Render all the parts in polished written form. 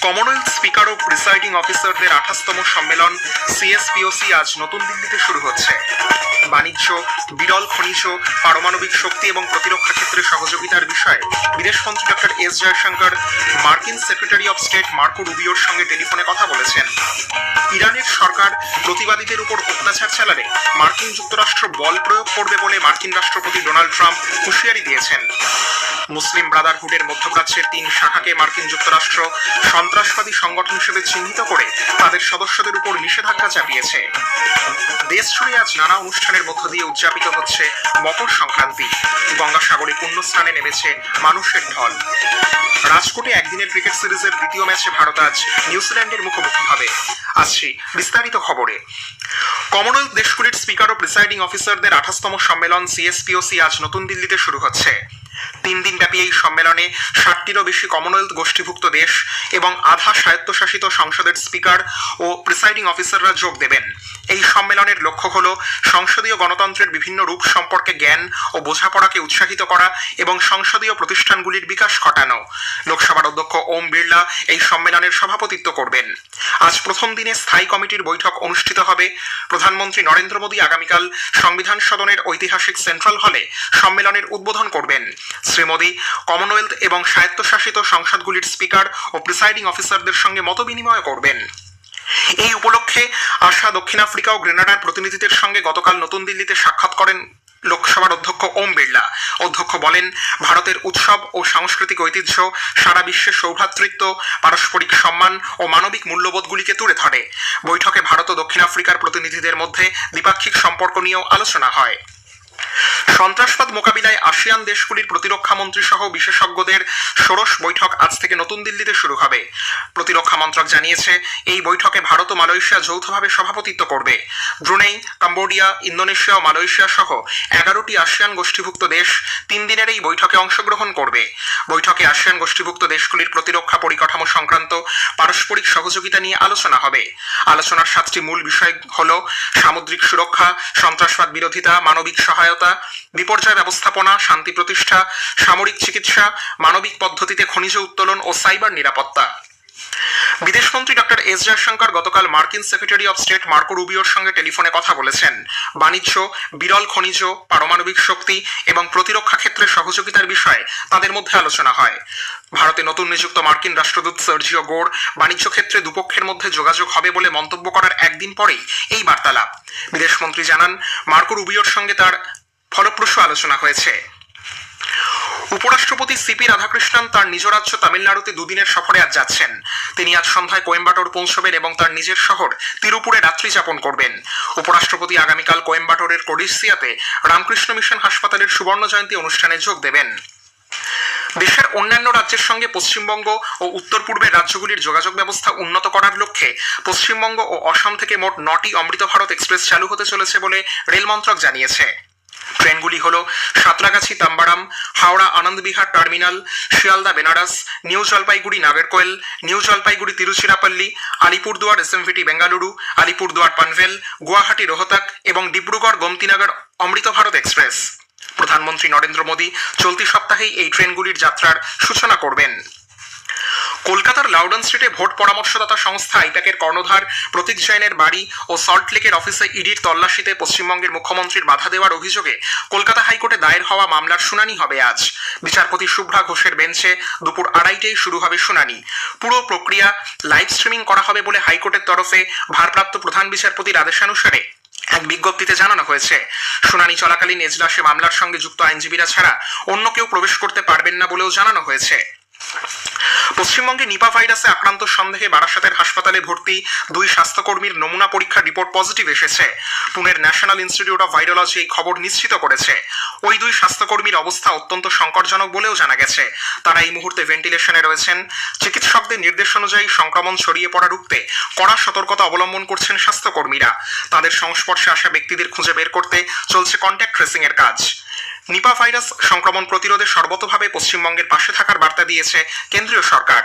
Commonwealth speaker ও presiding অফিসারদের 28তম সম্মেলন সিএসপিওসি আজ নতুন দিল্লিতে শুরু হচ্ছে। বাণিজ্য, বিরল খনিজ, পারমাণবিক শক্তি এবং প্রতিরক্ষা ক্ষেত্রে সহযোগিতার বিষয়ে বিদেশমন্ত্রী ডক্টর এস জয়শঙ্কর মার্কিন সেক্রেটারি অফ স্টেট মার্কো রুবিওর সঙ্গে টেলিফোনে কথা বলেছেন। ইরানের সরকার প্রতিবাদীদের উপর অত্যাচার চালালে মার্কিন যুক্তরাষ্ট্র বল প্রয়োগ করবে বলে মার্কিন রাষ্ট্রপতি ডোনাল্ড ট্রাম্প হুঁশিয়ারি দিয়েছেন। মুসলিম ব্রাদারহুডের মধ্যপ্রাচ্যের 3 শাখাকে মার্কিন যুক্তরাষ্ট্র সন্ত্রাসবাদী সংগঠন হিসেবে চিহ্নিত করে তাদের সদস্যদের উপর নিষেধাজ্ঞা চাপিয়েছে। দেশ জুড়ে আজ নানা অনুষ্ঠানের মধ্য দিয়ে উদযাপিত হচ্ছে মকর সংক্রান্তি। গঙ্গাসাগরে পুণ্যস্নানে নেমেছে মানুষের ঢল। রাজকোটে একদিনের ক্রিকেট সিরিজের দ্বিতীয় ম্যাচে ভারত আজ নিউজিল্যান্ডের মুখোমুখি হবে। আসছি বিস্তারিত খবরে। কমনওয়েলথ দেশগুলির স্পিকার ও প্রিসাইডিং অফিসারদের 28তম সম্মেলন সিএসপিওসি আজ নতুন দিল্লিতে শুরু হচ্ছে। 3 দিনব্যাপী এই সম্মেলনে 60টিরও বেশি কমনওয়েলথ গোষ্ঠীভুক্ত দেশ এবং আধা স্বায়ত্তশাসিত সংসদের স্পিকার ও প্রিসাইডিং অফিসাররা যোগ দেবেন। এই সম্মেলনের লক্ষ্য হল সংসদীয় গণতন্ত্রের বিভিন্ন রূপ সম্পর্কে জ্ঞান ও বোঝাপড়াকে উৎসাহিত করা এবং সংসদীয় প্রতিষ্ঠানগুলির বিকাশ ঘটানো। লোকসভার অধ্যক্ষ ওম বিড়লা এই সম্মেলনের সভাপতিত্ব করবেন। আজ প্রথম দিনে স্থায়ী কমিটির বৈঠক অনুষ্ঠিত হবে। প্রধানমন্ত্রী নরেন্দ্র মোদী আগামীকাল সংবিধান সদনের ঐতিহাসিক সেন্ট্রাল হলে সম্মেলনের উদ্বোধন করবেন। শ্রী মোদী কমনওয়েলথ এবং স্বায়ত্তশাসিত সংসদগুলির স্পিকার ও প্রিসাইডিং অফিসারদের সঙ্গে মতবিনিময় করবেন। এই উপলক্ষে আসা দক্ষিণ আফ্রিকা ও গ্রেনাডার প্রতিনিধিদের সঙ্গে গতকাল নতুন দিল্লিতে সাক্ষাৎ করেন লোকসভার অধ্যক্ষ ওম বিড়লা। অধ্যক্ষ বলেন, ভারতের উৎসব ও সাংস্কৃতিক ঐতিহ্য সারা বিশ্বে সৌভ্রাতৃত্ব, পারস্পরিক সম্মান ও মানবিক মূল্যবোধগুলিকে তুলে ধরে। বৈঠকে ভারত ও দক্ষিণ আফ্রিকার প্রতিনিধিদের মধ্যে দ্বিপাক্ষিক সম্পর্ক নিয়েও আলোচনা হয়। সন্ত্রাসবাদ মোকাবিলায় আসিয়ান দেশগুলির প্রতিরক্ষা মন্ত্রী সহ বিশেষজ্ঞদের ষোড়শ বৈঠক আজ থেকে নতুন দিল্লিতে শুরু হবে। প্রতিরক্ষা মন্ত্রক জানিয়েছে, এই বৈঠকে ভারত ও মালয়েশিয়া যৌথভাবে সভাপতিত্ব করবে। ব্রুনেই, কম্বোডিয়া, ইন্দোনেশিয়া ও মালয়েশিয়া সহ 11টি আসিয়ান গোষ্ঠীভুক্ত দেশ 3 দিনের এই বৈঠকে অংশগ্রহণ করবে। বৈঠকে আসিয়ান গোষ্ঠীভুক্ত দেশগুলির প্রতিরক্ষা পরিকাঠামো সংক্রান্ত পারস্পরিক সহযোগিতা নিয়ে আলোচনা হবে। আলোচনার 7টি মূল বিষয় হল সামুদ্রিক সুরক্ষা, সন্ত্রাসবাদ বিরোধিতা, মানবিক সহায়তা, বিপর্যয় ব্যবস্থাপনা, শান্তি প্রতিষ্ঠা, সামরিক চিকিৎসা, মানবিক পদ্ধতিতে খনিজ উত্তোলন ও সাইবার নিরাপত্তা। বিদেশমন্ত্রী ডক্টর এস জয়শঙ্কর গতকাল মার্কিন সেক্রেটারি অফ স্টেট মার্কো রুবিওর সঙ্গে টেলিফোনে কথা বলেছেন। বাণিজ্য, বিরল খনিজ, পারমাণবিক শক্তি এবং প্রতিরক্ষা ক্ষেত্রে সহযোগিতার বিষয়ে তাদের মধ্যে আলোচনা হয়। ভারতে নতুন নিযুক্ত মার্কিন রাষ্ট্রদূত সার্জিও গোর বাণিজ্য ক্ষেত্রে দুপক্ষের মধ্যে যোগাযোগ হবে বলে মন্তব্য করার একদিন পরেই এই বার্তালাপ। বিদেশমন্ত্রী জানান, মার্কো রুবিওর সঙ্গে তার ফলপ্রসূ আলোচনা হয়েছে। উপরাষ্ট্রপতি সিপি রাধাকৃষ্ণন তার নিজ রাজ্য তামিলনাড়ুতে 2 দিনের সফরে আজ যাচ্ছেন। তিনি আজ সন্ধ্যায় কোয়েম্বাটোর পৌঁছবেন এবং তার নিজের শহর তিরুপুরে রাত্রি যাপন করবেন। উপরাষ্ট্রপতি আগামীকাল কোয়েম্বাটোরের কোডিসিয়াতে রামকৃষ্ণ মিশন হাসপাতালের সুবর্ণ জয়ন্তী অনুষ্ঠানে যোগ দেবেন। দেশের অন্যান্য রাজ্যের সঙ্গে পশ্চিমবঙ্গ ও উত্তর পূর্বের রাজ্যগুলির যোগাযোগ ব্যবস্থা উন্নত করার লক্ষ্যে পশ্চিমবঙ্গ ও অসম থেকে মোট 9টি অমৃত ভারত এক্সপ্রেস চালু হতে চলেছে বলে রেল মন্ত্রক জানিয়েছে। ট্রেনগুলি হল Santragachi Tambaram, Howrah Anand Vihar Terminal, Sealdah Banaras, New Jalpaiguri Nagercoil, New Jalpaiguri Tiruchirappalli, Alipurduar SMVT Bengaluru, Alipurduar Panvel, Guwahati Rohtak এবং ডিব্রুগড় গোমতিনগর অমৃত ভারত এক্সপ্রেস। প্রধানমন্ত্রী নরেন্দ্র মোদী চলতি সপ্তাহেই এই ট্রেনগুলির যাত্রার সূচনা করবেন। কলকাতার লাউডন স্ট্রিটে ভোট পরামর্শদাতা সংস্থা আইপ্যাকের কর্ণধার প্রতীক জৈনের বাড়ি ও সল্টলেকের অফিসে ইডির তল্লাশিতে পশ্চিমবঙ্গের মুখ্যমন্ত্রীর বাধা দেওয়ার অভিযোগে কলকাতা হাইকোর্টে দায়ের হওয়া মামলার শুনানি হবে আজ। বিচারপতি শুভ্রা ঘোষের বেঞ্চে দুপুর 2:30টায় শুরু হবে শুনানি। পুরো প্রক্রিয়া লাইভ স্ট্রিমিং করা হবে বলে হাইকোর্টের তরফে ভারপ্রাপ্ত প্রধান বিচারপতির আদেশানুসারে এক বিজ্ঞপ্তিতে জানানো হয়েছে। শুনানি চলাকালীন এজলাসে মামলার সঙ্গে যুক্ত আইনজীবীরা ছাড়া অন্য কেউ প্রবেশ করতে পারবেন না বলেও জানানো হয়েছে। পশ্চিমবঙ্গে নিপা ভাইরাসে আক্রান্ত সন্দেহে বারাসাতের হাসপাতালে ভর্তি 2 স্বাস্থ্যকর্মীর নমুনা পরীক্ষার রিপোর্ট পজিটিভ এসেছে। পুনের ন্যাশনাল ইনস্টিটিউট অফ ভাইরোলজি এই খবর নিশ্চিত করেছে। ওই 2 স্বাস্থ্যকর্মীর অবস্থা অত্যন্ত সংকটজনক বলেও জানা গেছে। তারা এই মুহূর্তে ভেন্টিলেশনে রয়েছেন। চিকিৎসকদের নির্দেশ অনুযায়ী সংক্রমণ ছড়িয়ে পড়া রুখতে কড়া সতর্কতা অবলম্বন করছেন স্বাস্থ্যকর্মীরা। তাদের সংস্পর্শে আসা ব্যক্তিদের খুঁজে বের করতে চলছে কন্ট্যাক্ট ট্রেসিং এর কাজ। নিপা ভাইরাস সংক্রমণ প্রতিরোধে সর্বতোভাবে পশ্চিমবঙ্গের পাশে থাকার বার্তা দিয়েছে কেন্দ্রীয় সরকার।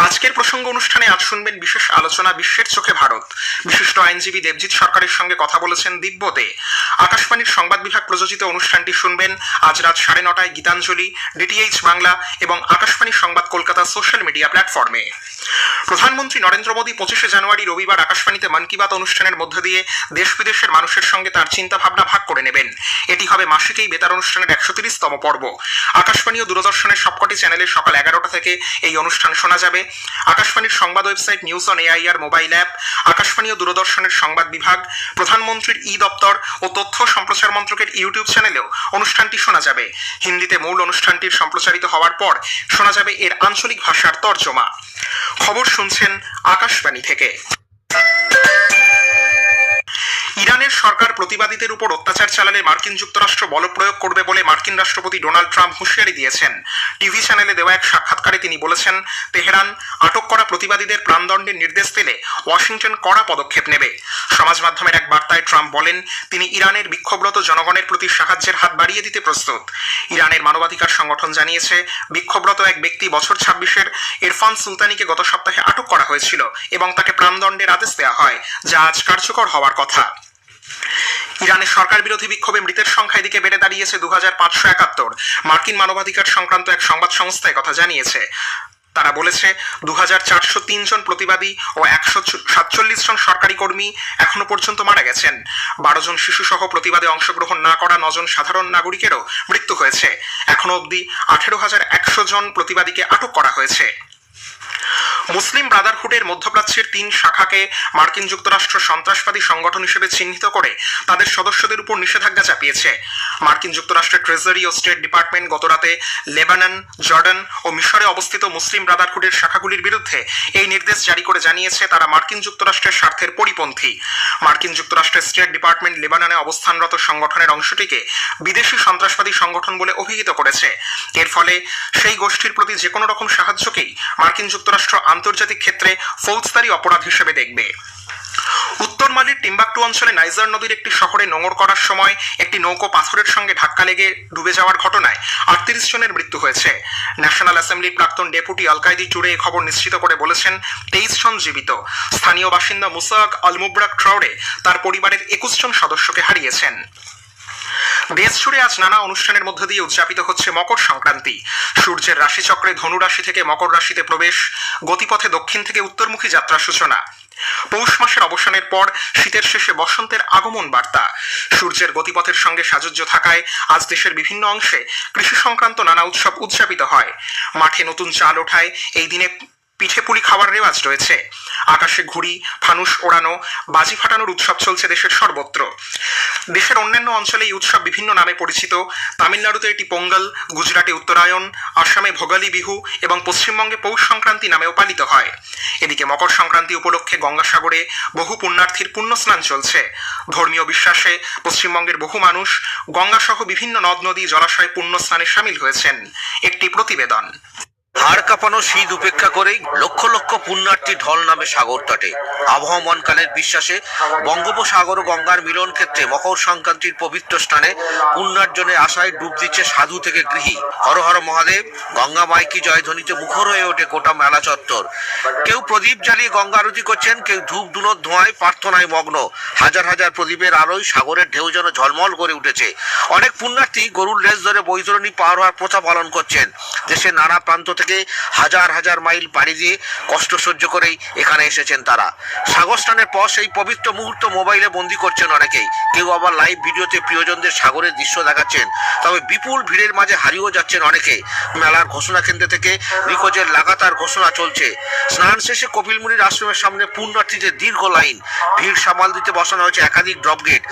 আজকের প্রসঙ্গ অনুষ্ঠানে আজ শুনবেন বিশেষ আলোচনা বিশ্বের চোখে ভারত। বিশিষ্ট আইনজীবী দেবজিৎ সরকারের সঙ্গে কথা বলেছেন দিব্য দে। আকাশবাণীর সংবাদ বিভাগ প্রযোজিত অনুষ্ঠানটি শুনবেন আজ রাত 9:30 গীতাঞ্জলি, ডিটিএইচ বাংলা এবং আকাশবাণী সংবাদ কলকাতা সোশ্যাল মিডিয়া প্ল্যাটফর্মে। প্রধানমন্ত্রী নরেন্দ্র মোদী 25 জানুয়ারি রবিবার আকাশবাণীতে মন কি বাত অনুষ্ঠানের মধ্য দিয়ে দেশ বিদেশের মানুষের সঙ্গে তার চিন্তা ভাবনা ভাগ করে নেবেন। এটি হবে মাসিক এই বেতার অনুষ্ঠানের 130তম পর্ব। আকাশবাণী ও দূরদর্শনের সবকটি চ্যানেলে সকাল 11টা থেকে এই অনুষ্ঠান শোনা যাবে। আকাশবাণীর সংবাদ website news on AIR mobile app, Akashvani ও দূরদর্শনের সংবাদ বিভাগ, প্রধানমন্ত্রীর দপ্তর ও তথ্য সম্প্রচার মন্ত্রকের ইউটিউব চ্যানেলেও অনুষ্ঠানটি শোনা যাবে। হিন্দিতে মূল অনুষ্ঠানটির সম্প্রচারিত হওয়ার পর শোনা যাবে এর আঞ্চলিক ভাষার তর্জমা। খবর শুনছেন আকাশবাণী থেকে। ইরানের সরকার প্রতিবাদীদের উপর অত্যাচার চালালে মার্কিন যুক্তরাষ্ট্র বলপ্রয়োগ করবে বলে মার্কিন রাষ্ট্রপতি ডোনাল্ড ট্রাম্প হুঁশিয়ারি দিয়েছেন। টিভি চ্যানেলে দেওয়া এক সাক্ষাৎকারে তিনি বলেছেন, তেহরান আটক করা প্রতিবাদীদের প্রাণদণ্ডের নির্দেশ দিলে ওয়াশিংটন কড়া পদক্ষেপ নেবে। সমাজ মাধ্যমের এক বার্তায় ট্রাম্প বলেন, তিনি ইরানের বিক্ষোভরত জনগণের প্রতি সাহায্যের হাত বাড়িয়ে দিতে প্রস্তুত। ইরানের মানবাধিকার সংগঠন জানিয়েছে, বিক্ষোভরত এক ব্যক্তি বছর 26-এর ইরফান সুলতানিকে গত সপ্তাহে আটক করা হয়েছিল এবং তাকে প্রাণদণ্ডের আদেশ দেওয়া হয়, যা আজ কার্যকর হওয়ার কথা। ইরানের সরকার বিরোধী বিক্ষোভে মৃতের সংখ্যা এদিকে বেড়ে দাঁড়িয়েছে 2571। মার্কিন মানবাধিকার সংক্রান্ত এক সংবাদ সংস্থা কথা জানিয়েছে। তারা বলেছে 2403 জন প্রতিবাদী ও 147 জন সরকারি কর্মী এখনো পর্যন্ত মারা গেছেন। 12 জন শিশু সহ প্রতিবাদে অংশগ্রহণ না করা 9 জন সাধারণ নাগরিকেরও মৃত্যু হয়েছে। এখনো অবধি 18,100 জন প্রতিবাদীকে আটক করা হয়েছে। মুসলিম ব্রাদারহুডের মধ্যপ্রাচ্যের 3 শাখাকে মার্কিন যুক্তরাষ্ট্র সন্ত্রাসবাদী সংগঠন হিসেবে চিহ্নিত করে তাদের সদস্যদের উপর নিষেধাজ্ঞা চাপিয়েছে। মার্কিন যুক্তরাষ্ট্রের ট্রেজারি ও স্টেট ডিপার্টমেন্ট গতরাতে লেবানন, জর্ডান ও মিশরে অবস্থিত মুসলিম ব্রাদারহুডের শাখাগুলির বিরুদ্ধে এই নির্দেশ জারি করে জানিয়েছে তারা মার্কিন যুক্তরাষ্ট্রের স্বার্থের পরিপন্থী। মার্কিন যুক্তরাষ্ট্রের স্টেট ডিপার্টমেন্ট লেবাননে অবস্থানরত সংগঠনের অংশটিকে বিদেশি সন্ত্রাসবাদী সংগঠন বলে অভিহিত করেছে। এর ফলে সেই গোষ্ঠীর প্রতি যে কোনো রকম সাহায্যকেই মার্কিন যুক্তরাষ্ট্র আন্তর্জাতিক ক্ষেত্রে ফৌজদারি অপরাধ হিসেবে দেখবে। উত্তর মালির টিম্বাকটু অঞ্চলে নাইজার নদীর একটি শহরে নোঙর করার সময় একটি নৌকো পাথরের সঙ্গে ধাক্কা লেগে ডুবে যাওয়ার ঘটনায় 38 জনের মৃত্যু হয়েছে। ন্যাশনাল অ্যাসেম্বলির প্রাক্তন ডেপুটি আলকাইদি চুড়ে এই খবর নিশ্চিত করে বলেছেন 23 জন জীবিত। স্থানীয় বাসিন্দা মুসাক আলমুবরাক ট্রাউরে তার পরিবারের 21 জন সদস্যকে হারিয়েছেন। দেশ জুড়ে আজ নানা অনুষ্ঠানের মধ্য দিয়ে উদযাপিত হচ্ছে মকর সংক্রান্তি। সূর্যের রাশিচক্রে ধনু রাশি থেকে মকর রাশিতে প্রবেশ, গতিপথে দক্ষিণ থেকে উত্তরমুখী যাত্রা সূচনা। পৌষ মাসের অবসানের পর শীতের শেষে বসন্তের আগমন বার্তা। সূর্যের গতিপথের সঙ্গে সাযুজ্য থাকায় আজ দেশের বিভিন্ন অংশে কৃষি সংক্রান্ত নানা উৎসব উদযাপিত হয়। মাঠে নতুন চাল ওঠায় এই দিনে পিঠে পুলি খাওয়ার রেওয়াজ রয়েছে। আকাশে ঘুড়ি, ফানুস ওড়ানো, বাজি ফাটানোর উৎসব চলছে দেশের সর্বত্র। দেশের অন্যান্য অঞ্চলে এই উৎসব বিভিন্ন নামে পরিচিত। তামিলনাড়ুতে এটি পোঙ্গল, গুজরাটে উত্তরায়ণ, আসামে ভোগালী বিহু এবং পশ্চিমবঙ্গে পৌষ সংক্রান্তি নামেও পালিত হয়। এদিকে মকর সংক্রান্তি উপলক্ষে গঙ্গাসাগরে বহু পুণ্যার্থীর পুণ্যস্নান চলছে। ধর্মীয় বিশ্বাসে পশ্চিমবঙ্গের বহু মানুষ গঙ্গাসহ বিভিন্ন নদ নদী জলাশয়ে পুণ্যস্নানে সামিল হয়েছেন। একটি প্রতিবেদন। হাড় কাঁপানো শীত উপেক্ষা করেই লক্ষ লক্ষ পুণ্যার্থী ঢল নামে সাগর তটে। আবহমানকালের বিশ্বাসে বঙ্গোপসাগর ও গঙ্গার মিলন ক্ষেত্রে মকর সংক্রান্তির পবিত্র স্থানে পুণ্যার্জনের আশায় ডুব দিচ্ছে সাধু থেকে গৃহী। হর হর মহাদেব, গঙ্গা মাইকি জয়ধ্বনিতে মুখর হয়ে ওঠে গোটা মেলা চত্বর। কেউ প্রদীপ জ্বালিয়ে গঙ্গা আরতি করছেন, কেউ ধূপ ধুনোর ধোঁয়ায় প্রার্থনায় মগ্ন। হাজার হাজার প্রদীপের আলোয় সাগরের ঢেউ যেন ঝলমল করে উঠেছে। অনেক পুণ্যার্থী গরুর লেজ ধরে বৈতরণী পার হওয়ার প্রথা পালন করছেন। দেশের নানা প্রান্ত থেকে হাজার হাজার মাইল পাড়ি দিয়ে কষ্ট সহ্য করেই এখানে এসেছেন তারা। সাগর স্নানের পর সেই পবিত্র মুহূর্ত মোবাইলে বন্দি করছেন অনেকেই। কেউ আবার লাইভ ভিডিওতে প্রিয়জনদের সাগরের দৃশ্য দেখাচ্ছেন। তবে বিপুল ভিড়ের মাঝে হারিয়েও যাচ্ছেন অনেকে। মেলার ঘোষণা কেন্দ্র থেকে নিখোঁজের লাগাতার ঘোষণা চলছে। স্নান শেষে কপিলমুনির আশ্রমের সামনে পুণ্যার্থীদের দীর্ঘ লাইন। ভিড় সামাল দিতে বসানো হয়েছে একাধিক ড্রপ গেট।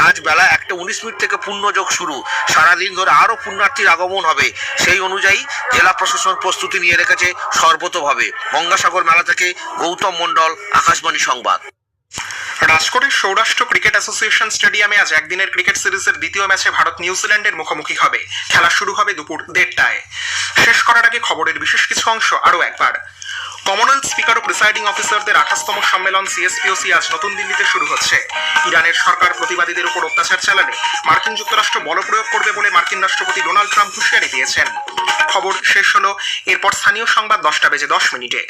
আজ বেলা 1:19 থেকে পুণ্যযোগ শুরু। সারাদিন ধরে আরও পুণ্যার্থীর আগমন হবে। সেই অনুযায়ী জেলা প্রশাসন প্রস্তুতি নিয়ে রেখেছে সর্বতোভাবে। গঙ্গাসাগর মেলা থেকে গৌতম মণ্ডল, আকাশবাণী সংবাদ। রাজকোটের সৌরাষ্ট্র ক্রিকেট অ্যাসোসিয়েশন স্টেডিয়ামে আজ একদিনের ক্রিকেট সিরিজের দ্বিতীয় ম্যাচে ভারত নিউজিল্যান্ডের মুখোমুখি হবে। খেলা শুরু হবে দুপুর 1:30টায়। শেষ করার আগে খবরের বিশেষ কিছু অংশ আরও একবার। কমনওয়েলথ স্পিকার ও প্রিসাইডিং অফিসারদের 28তম সম্মেলন সিএসপিওসি আজ নতুন দিল্লিতে শুরু হচ্ছে। ইরানের সরকার প্রতিবাদীদের উপর অত্যাচার চালালে মার্কিন যুক্তরাষ্ট্র বলপ্রয়োগ করবে বলে মার্কিন রাষ্ট্রপতি ডোনাল্ড ট্রাম্প হুঁশিয়ারি দিয়েছেন। খবর শেষ হলো, এরপর স্থানীয় সংবাদ 10টা বেজে 10 মিনিটে।